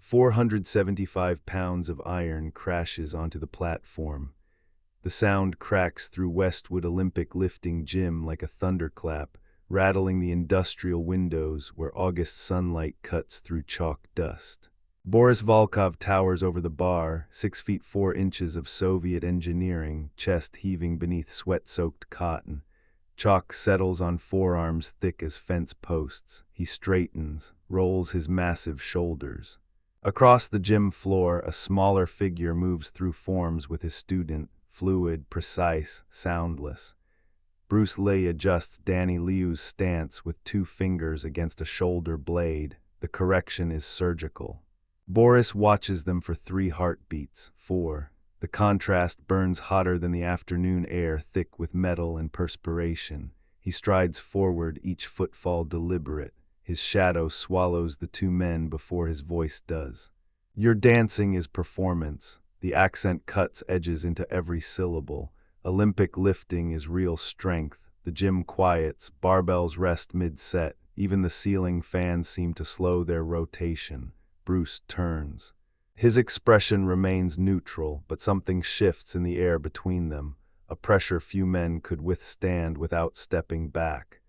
475 pounds of iron crashes onto the platform. The sound cracks through Westwood Olympic lifting gym like a thunderclap, rattling the industrial windows where August sunlight cuts through chalk dust. Boris Volkov towers over the bar, 6 feet 4 inches of Soviet engineering, chest heaving beneath sweat-soaked cotton. Chalk settles on forearms thick as fence posts. He straightens, rolls his massive shoulders. Across the gym floor, a smaller figure moves through forms with his student, fluid, precise, soundless. Bruce Lee adjusts Danny Liu's stance with 2 fingers against a shoulder blade. The correction is surgical. Boris watches them for 3 heartbeats, 4. The contrast burns hotter than the afternoon air, thick with metal and perspiration. He strides forward, each footfall deliberate. His shadow swallows the 2 men before his voice does. Your dancing is performance. The accent cuts edges into every syllable. Olympic lifting is real strength. The gym quiets, barbells rest mid-set. Even the ceiling fans seem to slow their rotation. Bruce turns. His expression remains neutral, but something shifts in the air between them, a pressure few men could withstand without stepping back.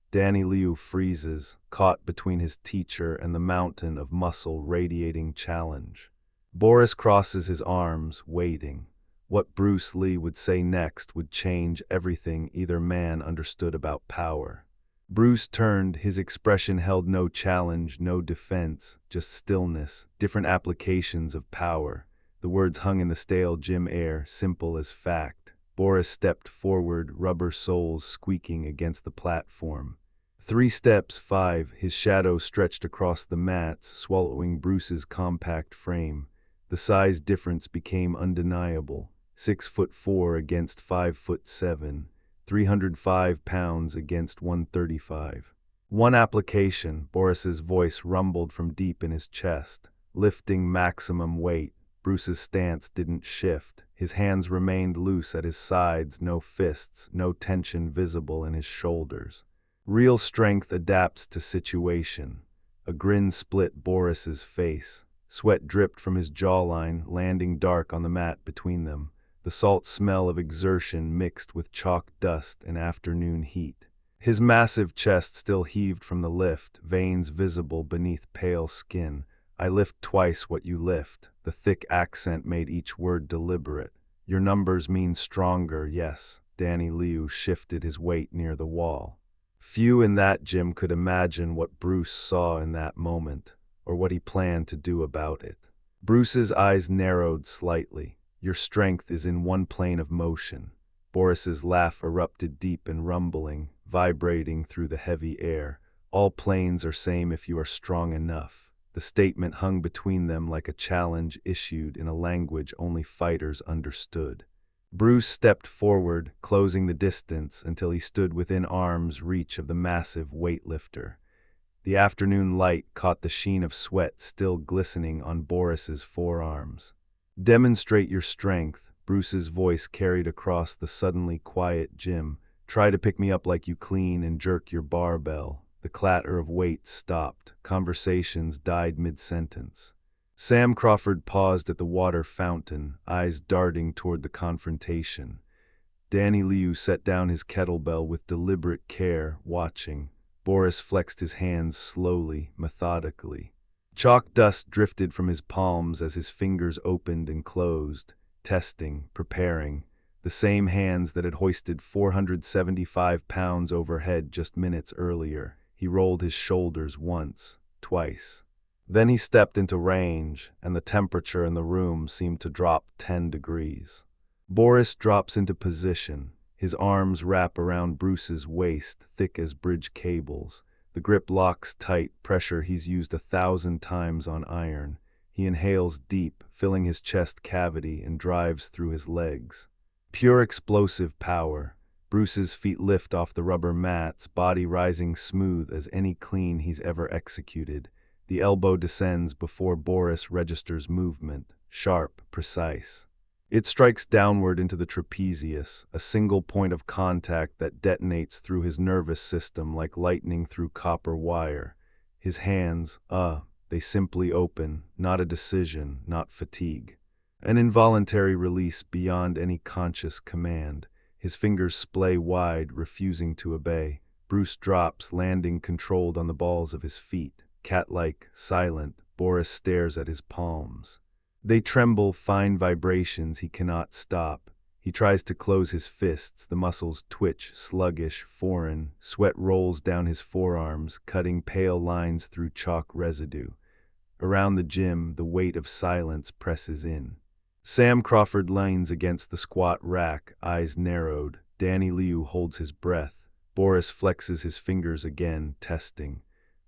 Danny Liu freezes, caught between his teacher and the mountain of muscle radiating challenge. Boris crosses his arms, waiting. What Bruce Lee would say next would change everything either man understood about power. Bruce turned, his expression held no challenge, no defense, just stillness, different applications of power. The words hung in the stale gym air, simple as fact. Boris stepped forward, rubber soles squeaking against the platform. 3 steps, 5, his shadow stretched across the mats, swallowing Bruce's compact frame. The size difference became undeniable. 6'4" against 5'7". 305 pounds against 135. One application, Boris's voice rumbled from deep in his chest. Lifting maximum weight, Bruce's stance didn't shift. His hands remained loose at his sides, no fists, no tension visible in his shoulders. Real strength adapts to situation. A grin split Boris's face. Sweat dripped from his jawline, landing dark on the mat between them. The salt smell of exertion mixed with chalk dust and afternoon heat. His massive chest still heaved from the lift, veins visible beneath pale skin. I lift twice what you lift. The thick accent made each word deliberate. Your numbers mean stronger, yes. Danny Liu shifted his weight near the wall. Few in that gym could imagine what Bruce saw in that moment, or what he planned to do about it. Bruce's eyes narrowed slightly. Your strength is in one plane of motion. Boris's laugh erupted deep and rumbling, vibrating through the heavy air. All planes are same if you are strong enough. The statement hung between them like a challenge issued in a language only fighters understood. Bruce stepped forward, closing the distance until he stood within arm's reach of the massive weightlifter. The afternoon light caught the sheen of sweat still glistening on Boris's forearms. Demonstrate your strength, Bruce's voice carried across the suddenly quiet gym. Try to pick me up like you clean and jerk your barbell. The clatter of weights stopped. Conversations died mid-sentence. Sam Crawford paused at the water fountain, eyes darting toward the confrontation. Danny Liu set down his kettlebell with deliberate care, watching. Boris flexed his hands slowly, methodically. Chalk dust drifted from his palms as his fingers opened and closed, testing, preparing. The same hands that had hoisted 475 pounds overhead just minutes earlier. He rolled his shoulders once, twice. Then he stepped into range, and the temperature in the room seemed to drop 10 degrees. Boris drops into position. His arms wrap around Bruce's waist, thick as bridge cables. The grip locks tight, pressure he's used 1,000 times on iron. He inhales deep, filling his chest cavity, and drives through his legs. Pure explosive power. Bruce's feet lift off the rubber mats, body rising smooth as any clean he's ever executed. The elbow descends before Boris registers movement, sharp, precise. It strikes downward into the trapezius, a single point of contact that detonates through his nervous system like lightning through copper wire. His hands, They simply open, not a decision, not fatigue. An involuntary release beyond any conscious command. His fingers splay wide, refusing to obey. Bruce drops, landing controlled on the balls of his feet. Cat-like, silent, Boris stares at his palms. They tremble, fine vibrations he cannot stop. He tries to close his fists, the muscles twitch, sluggish, foreign. Sweat rolls down his forearms, cutting pale lines through chalk residue. Around the gym, the weight of silence presses in. Sam Crawford leans against the squat rack, eyes narrowed. Danny Liu holds his breath. Boris flexes his fingers again, testing.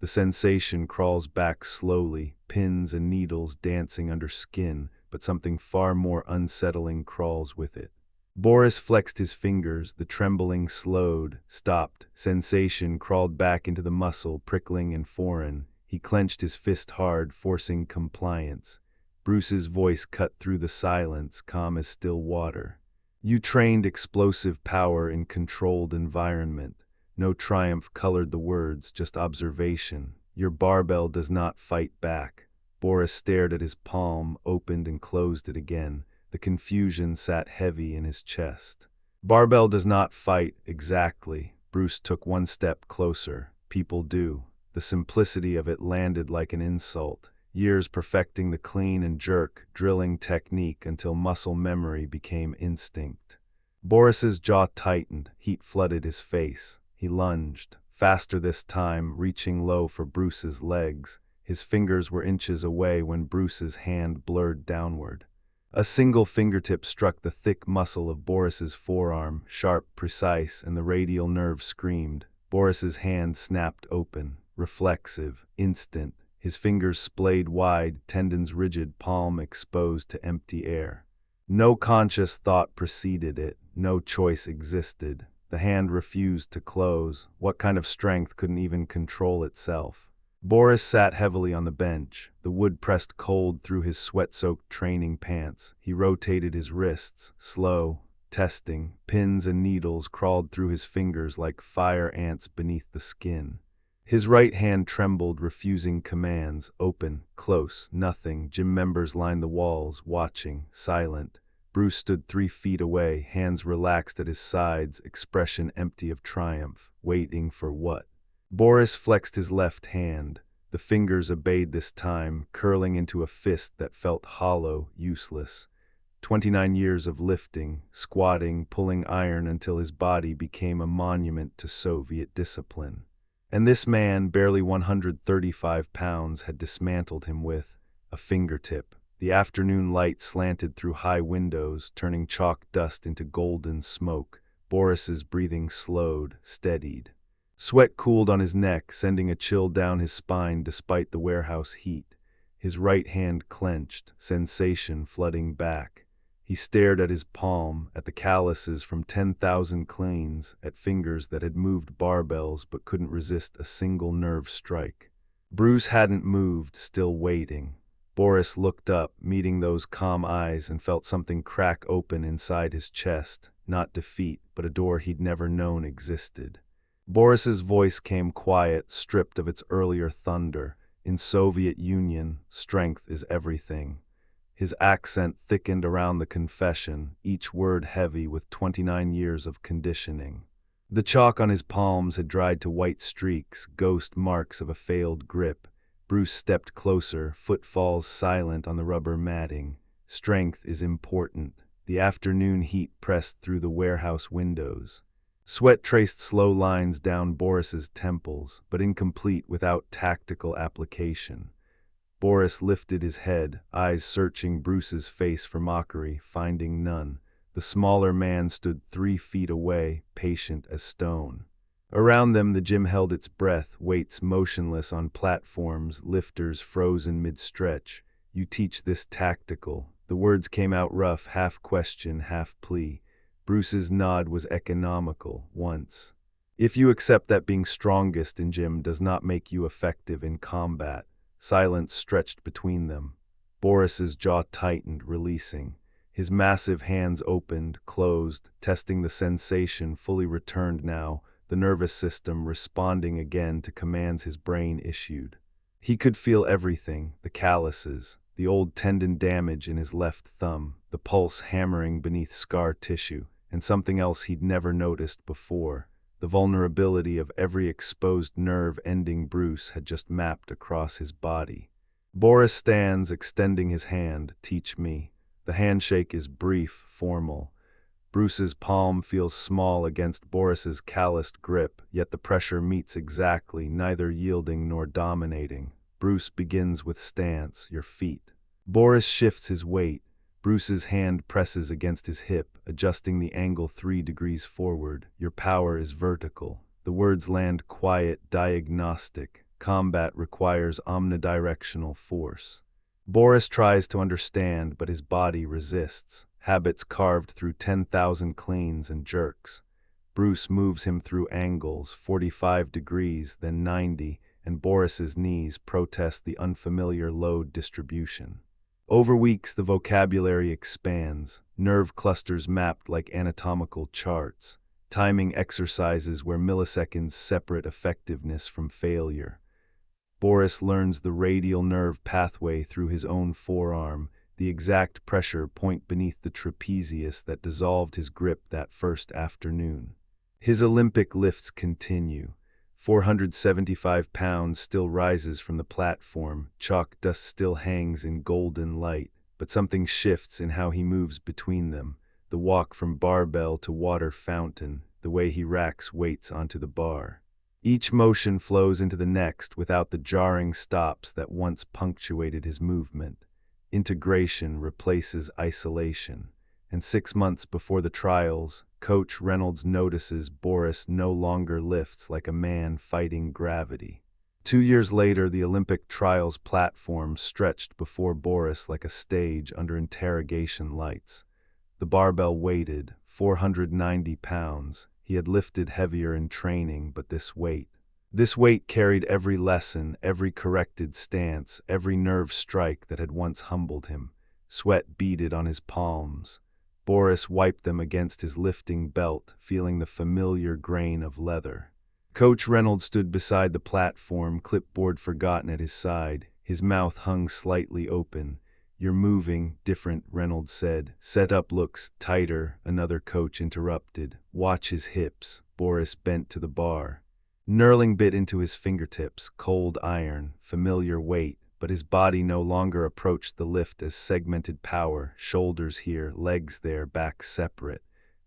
The sensation crawls back slowly, pins and needles dancing under skin, but something far more unsettling crawls with it. Boris flexed his fingers, the trembling slowed, stopped. Sensation crawled back into the muscle, prickling and foreign. He clenched his fist hard, forcing compliance. Bruce's voice cut through the silence, calm as still water. You trained explosive power in controlled environment. No triumph colored the words, just observation. Your barbell does not fight back. Boris stared at his palm, opened and closed it again. The confusion sat heavy in his chest. Barbell does not fight, exactly. Bruce took one step closer. People do. The simplicity of it landed like an insult. Years perfecting the clean and jerk, drilling technique until muscle memory became instinct. Boris's jaw tightened, heat flooded his face. He lunged, faster this time, reaching low for Bruce's legs. His fingers were inches away when Bruce's hand blurred downward. A single fingertip struck the thick muscle of Boris's forearm, sharp, precise, and the radial nerve screamed. Boris's hand snapped open, reflexive, instant. His fingers splayed wide, tendons rigid, palm exposed to empty air. No conscious thought preceded it, no choice existed. The hand refused to close. What kind of strength couldn't even control itself? Boris sat heavily on the bench, the wood pressed cold through his sweat-soaked training pants. He rotated his wrists, slow, testing. Pins and needles crawled through his fingers like fire ants beneath the skin. His right hand trembled, refusing commands. Open, close, nothing. Gym members lined the walls, watching, silent. Bruce stood 3 feet away, hands relaxed at his sides, expression empty of triumph. Waiting for what? Boris flexed his left hand. The fingers obeyed this time, curling into a fist that felt hollow, useless. 29 years of lifting, squatting, pulling iron until his body became a monument to Soviet discipline. And this man, barely 135 pounds, had dismantled him with a fingertip. The afternoon light slanted through high windows, turning chalk dust into golden smoke. Boris's breathing slowed, steadied. Sweat cooled on his neck, sending a chill down his spine despite the warehouse heat. His right hand clenched, sensation flooding back. He stared at his palm, at the calluses from 10,000 cleans, at fingers that had moved barbells but couldn't resist a single nerve strike. Bruce hadn't moved, still waiting. Boris looked up, meeting those calm eyes, and felt something crack open inside his chest. Not defeat, but a door he'd never known existed. Boris's voice came quiet, stripped of its earlier thunder. In Soviet Union, strength is everything. His accent thickened around the confession, each word heavy with 29 years of conditioning. The chalk on his palms had dried to white streaks, ghost marks of a failed grip. Bruce stepped closer, footfalls silent on the rubber matting. Strength is important. The afternoon heat pressed through the warehouse windows. Sweat traced slow lines down Boris's temples, but incomplete without tactical application. Boris lifted his head, eyes searching Bruce's face for mockery, finding none. The smaller man stood 3 feet away, patient as stone. Around them the gym held its breath, weights motionless on platforms, lifters frozen mid-stretch. You teach this tactical. The words came out rough, half question, half plea. Bruce's nod was economical, once. If you accept that being strongest in gym does not make you effective in combat. Silence stretched between them. Boris's jaw tightened, releasing. His massive hands opened, closed, testing the sensation fully returned now, the nervous system responding again to commands his brain issued. He could feel everything, the calluses, the old tendon damage in his left thumb, the pulse hammering beneath scar tissue, and something else he'd never noticed before, the vulnerability of every exposed nerve ending Bruce had just mapped across his body. Boris stands, extending his hand. "Teach me." The handshake is brief, formal. Bruce's palm feels small against Boris's calloused grip, yet the pressure meets exactly, neither yielding nor dominating. Bruce begins with stance, your feet. Boris shifts his weight. Bruce's hand presses against his hip, adjusting the angle 3 degrees forward. Your power is vertical. The words land quiet, diagnostic. Combat requires omnidirectional force. Boris tries to understand, but his body resists. Habits carved through 10,000 cleans and jerks. Bruce moves him through angles, 45 degrees, then 90, and Boris's knees protest the unfamiliar load distribution. Over weeks, the vocabulary expands, nerve clusters mapped like anatomical charts, timing exercises where milliseconds separate effectiveness from failure. Boris learns the radial nerve pathway through his own forearm, the exact pressure point beneath the trapezius that dissolved his grip that first afternoon. His Olympic lifts continue. 475 pounds still rises from the platform, chalk dust still hangs in golden light, but something shifts in how he moves between them, the walk from barbell to water fountain, the way he racks weights onto the bar. Each motion flows into the next without the jarring stops that once punctuated his movement. Integration replaces isolation, and 6 months before the trials, Coach Reynolds notices Boris no longer lifts like a man fighting gravity. 2 years later, the Olympic trials platform stretched before Boris like a stage under interrogation lights. The barbell weighted, 490 pounds. He had lifted heavier in training, but this weight carried every lesson, every corrected stance, every nerve strike that had once humbled him. Sweat beaded on his palms. Boris wiped them against his lifting belt, feeling the familiar grain of leather. Coach Reynolds stood beside the platform, clipboard forgotten at his side. His mouth hung slightly open. "You're moving different," Reynolds said. "Setup looks tighter," another coach interrupted. "Watch his hips." Boris bent to the bar. Knurling bit into his fingertips, cold iron, familiar weight, but his body no longer approached the lift as segmented power, shoulders here, legs there, back separate.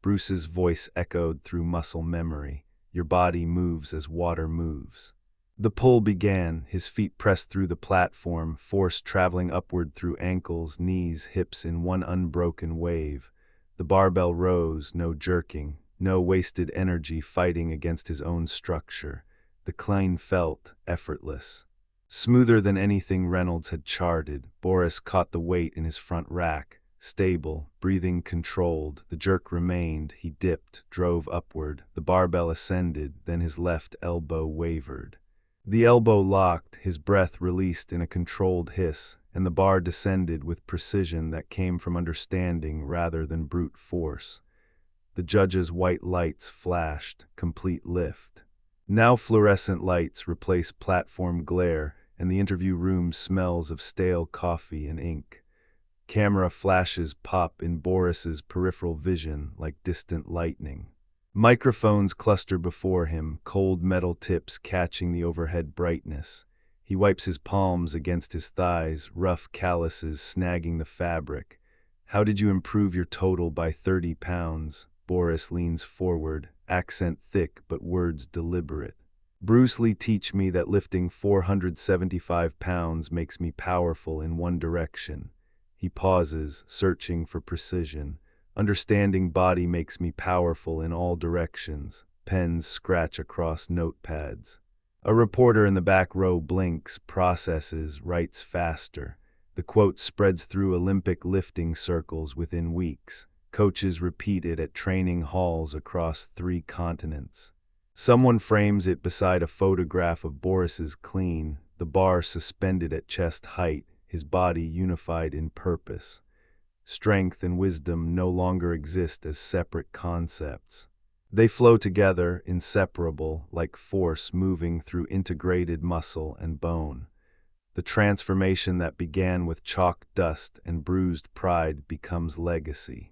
Bruce's voice echoed through muscle memory. "Your body moves as water moves." The pull began, his feet pressed through the platform, force traveling upward through ankles, knees, hips in one unbroken wave. The barbell rose, no jerking, no wasted energy fighting against his own structure. The climb felt effortless. Smoother than anything Reynolds had charted, Boris caught the weight in his front rack. Stable, breathing controlled, the jerk remained, he dipped, drove upward. The barbell ascended, then his left elbow wavered. The elbow locked, his breath released in a controlled hiss, and the bar descended with precision that came from understanding rather than brute force. The judge's white lights flashed, complete lift. Now fluorescent lights replace platform glare, and the interview room smells of stale coffee and ink. Camera flashes pop in Boris's peripheral vision like distant lightning. Microphones cluster before him, cold metal tips catching the overhead brightness. He wipes his palms against his thighs, rough calluses snagging the fabric. "How did you improve your total by 30 pounds? Boris leans forward, accent thick but words deliberate. "Bruce Lee teach me that lifting 475 pounds makes me powerful in one direction." He pauses, searching for precision. "Understanding body makes me powerful in all directions." Pens scratch across notepads. A reporter in the back row blinks, processes, writes faster. The quote spreads through Olympic lifting circles within weeks. Coaches repeat it at training halls across 3 continents. Someone frames it beside a photograph of Boris's clean, the bar suspended at chest height, his body unified in purpose. Strength and wisdom no longer exist as separate concepts. They flow together, inseparable, like force moving through integrated muscle and bone. The transformation that began with chalk dust and bruised pride becomes legacy.